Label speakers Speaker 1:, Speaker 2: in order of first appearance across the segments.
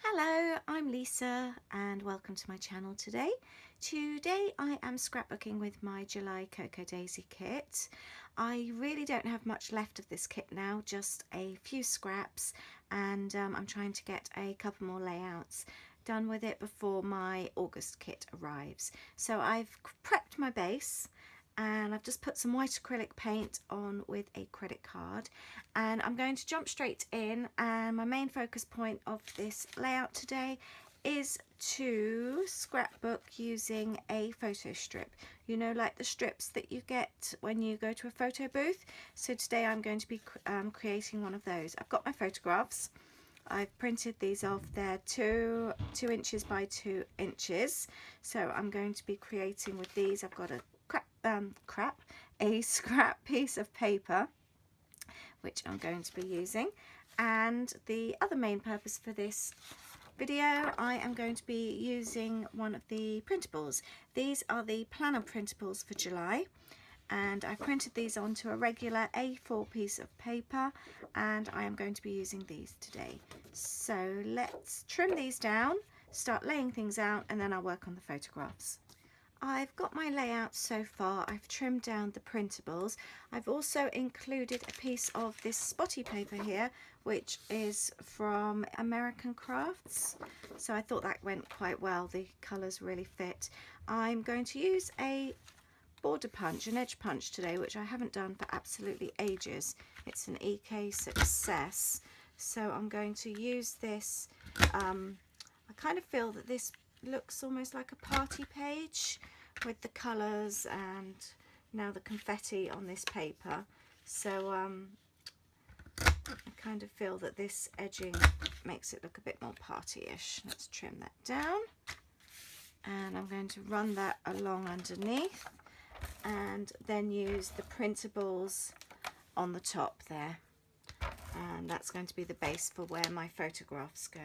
Speaker 1: Hello, I'm Lisa and welcome to my channel today. Today I am scrapbooking with my July Cocoa Daisy kit. I really don't have much left of this kit now, just a few scraps, and I'm trying to get a couple more layouts done with it before my August kit arrives. So I've prepped my base and I've just put some white acrylic paint on with a credit card, and I'm going to jump straight in. And my main focus point of this layout today is to scrapbook using a photo strip, you know, like the strips that you get when you go to a photo booth. So today I'm going to be creating one of those. I've got my photographs. I've printed these off. They're two inches by 2 inches, so I'm going to be creating with these. I've got a scrap piece of paper which I'm going to be using, and the other main purpose for this video, I am going to be using one of the printables. These are the planner printables for July, and I printed these onto a regular A4 piece of paper, and I am going to be using these today. So let's trim these down, start laying things out, and then I'll work on the photographs. I've got my layout so far. I've trimmed down the printables. I've also included a piece of this spotty paper here, which is from American Crafts. So I thought that went quite well. The colours really fit. I'm going to use a border punch, an edge punch today, which I haven't done for absolutely ages. It's an EK Success. So I'm going to use this. I kind of feel that this looks almost like a party page with the colours and now the confetti on this paper. So I kind of feel that this edging makes it look a bit more party-ish. Let's trim that down, and I'm going to run that along underneath and then use the printables on the top there, and that's going to be the base for where my photographs go.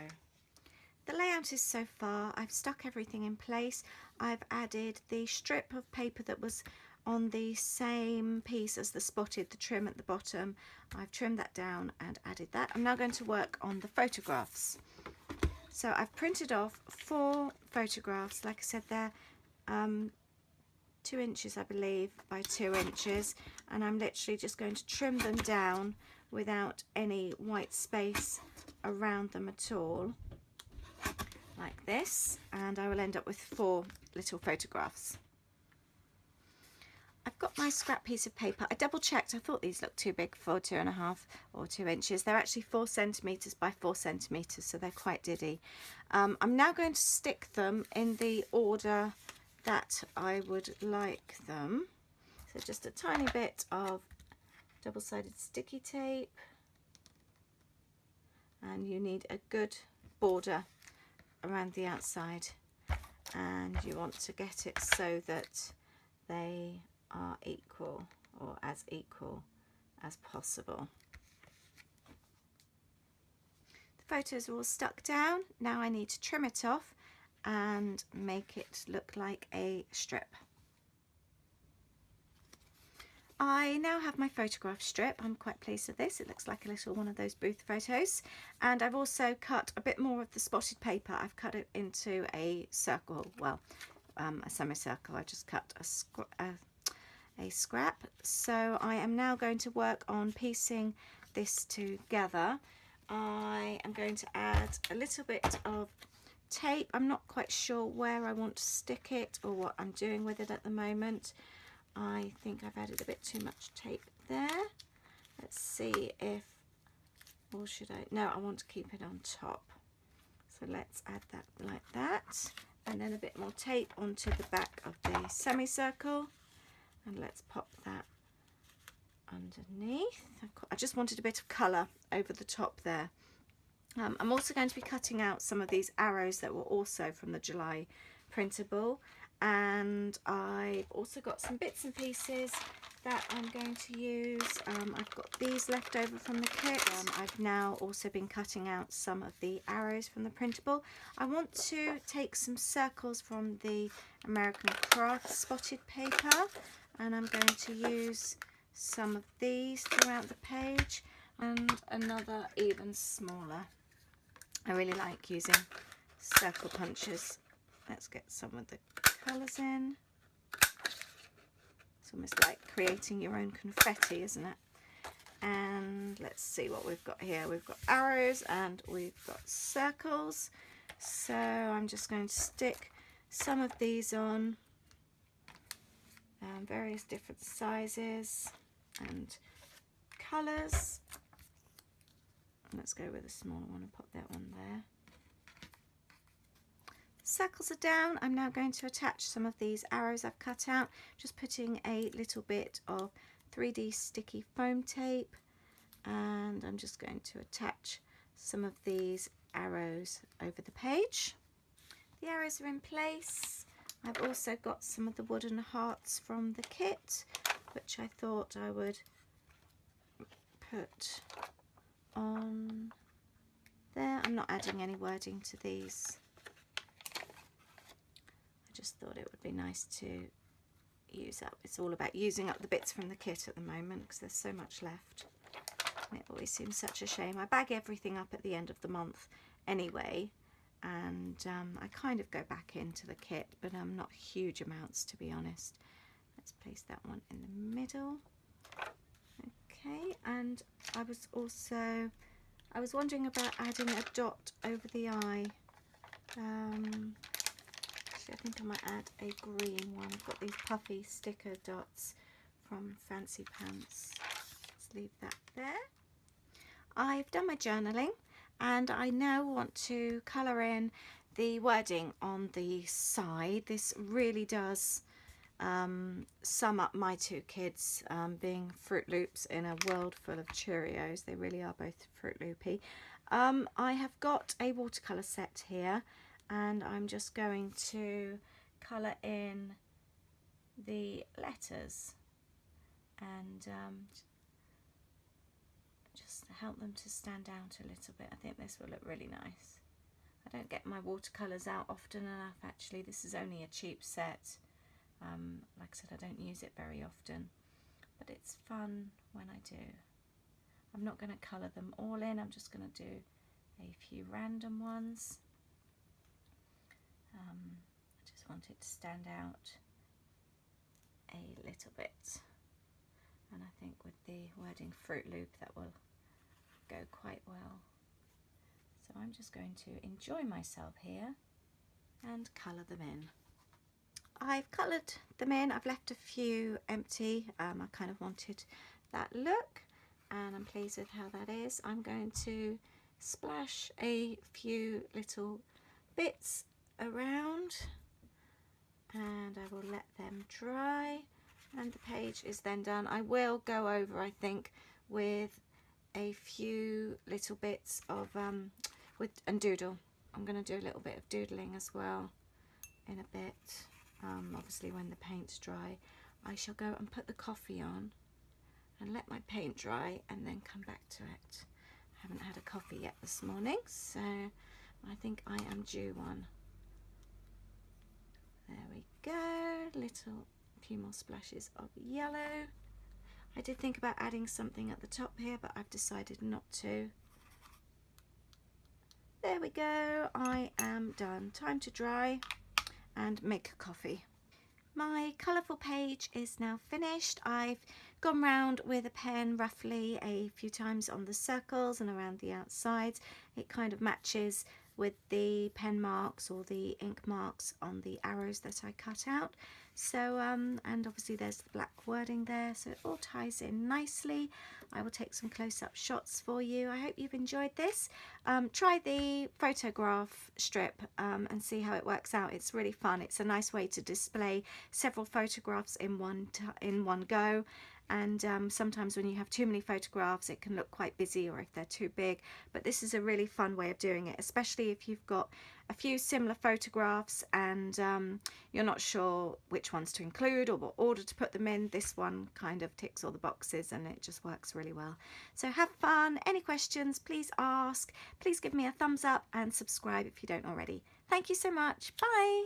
Speaker 1: The layout is so far. I've stuck everything in place. I've added the strip of paper that was on the same piece as the spotted, the trim at the bottom. I've trimmed that down and added that. I'm now going to work on the photographs. So I've printed off 4 photographs. Like I said, they're 2 inches, I believe, by 2 inches, and I'm literally just going to trim them down without any white space around them at all, like this, and I will end up with 4 little photographs. I've got my scrap piece of paper. I double checked. I thought these looked too big for 2.5 or 2 inches. They're actually 4 centimeters by 4 centimeters, so they're quite diddy. I'm now going to stick them in the order that I would like them. So just a tiny bit of double-sided sticky tape, and you need a good border around the outside, and you want to get it so that they are equal, or as equal as possible. The photos are all stuck down. Now I need to trim it off and make it look like a strip. I now have my photograph strip. I'm quite pleased with this. It looks like a little one of those booth photos. And I've also cut a bit more of the spotted paper. I've cut it into a circle, well, a semicircle. I just cut a scrap. So I am now going to work on piecing this together. I am going to add a little bit of tape. I'm not quite sure where I want to stick it or what I'm doing with it at the moment. I think I've added a bit too much tape there. Let's see if, or should I? No, I want to keep it on top. So let's add that like that. And then a bit more tape onto the back of the semicircle. And let's pop that underneath. I just wanted a bit of colour over the top there. I'm also going to be cutting out some of these arrows that were also from the July printable. And I've also got some bits and pieces that I'm going to use. I've got these left over from the kit. I've now also been cutting out some of the arrows from the printable. I want to take some circles from the American Crafts spotted paper, and I'm going to use some of these throughout the page, and another even smaller I really like using circle punches. Let's get some of the colours in. It's almost like creating your own confetti, isn't it? And let's see what we've got here. We've got arrows and we've got circles. So I'm just going to stick some of these on, various different sizes and colours. Let's go with a smaller one and pop that one there. Circles are down. I'm now going to attach some of these arrows I've cut out, just putting a little bit of 3D sticky foam tape, and I'm just going to attach some of these arrows over the page. The arrows are in place. I've also got some of the wooden hearts from the kit, which I thought I would put on there. I'm not adding any wording to these. I just thought it would be nice to use up. It's all about using up the bits from the kit at the moment because there's so much left. And it always seems such a shame. I bag everything up at the end of the month anyway, and I kind of go back into the kit, but not huge amounts, to be honest. Let's place that one in the middle. Okay, and I was wondering about adding a dot over the eye. Actually, I think I might add a green one. I've got these puffy sticker dots from Fancy Pants. Let's leave that there. I've done my journaling, and I now want to colour in the wording on the side. This really does sum up my two kids being Fruit Loops in a world full of Cheerios. They really are both Fruit Loopy. I have got a watercolour set here, and I'm just going to colour in the letters and just help them to stand out a little bit. I think this will look really nice. I don't get my watercolours out often enough, actually. This is only a cheap set. Like I said, I don't use it very often, but it's fun when I do. I'm not going to colour them all in. I'm just going to do a few random ones. I just want it to stand out a little bit, and I think with the wording Fruit Loop that will go quite well. So I'm just going to enjoy myself here and colour them in. I've coloured them in. I've left a few empty. I kind of wanted that look, and I'm pleased with how that is. I'm going to splash a few little bits around, and I will let them dry, and the page is then done. I will go over, I think, with a few little bits of and doodle. I'm going to do a little bit of doodling as well in a bit. Obviously when the paint's dry, I shall go and put the coffee on and let my paint dry and then come back to it. I haven't had a coffee yet this morning, so I think I am due one. There we go, few more splashes of yellow. I did think about adding something at the top here, but I've decided not to. There we go, I am done. Time to dry and make a coffee. My colourful page is now finished. I've gone round with a pen roughly a few times on the circles and around the outsides. It kind of matches with the pen marks or the ink marks on the arrows that I cut out. So and obviously there's the black wording there, so it all ties in nicely. I will take some close-up shots for you. I hope you've enjoyed this. Try the photograph strip and see how it works out. It's really fun. It's a nice way to display several photographs in one go. And sometimes when you have too many photographs, it can look quite busy, or if they're too big. But this is a really fun way of doing it, especially if you've got a few similar photographs and you're not sure which ones to include or what order to put them in. This one kind of ticks all the boxes and it just works really well. So have fun. Any questions, please ask. Please give me a thumbs up and subscribe if you don't already. Thank you so much. Bye.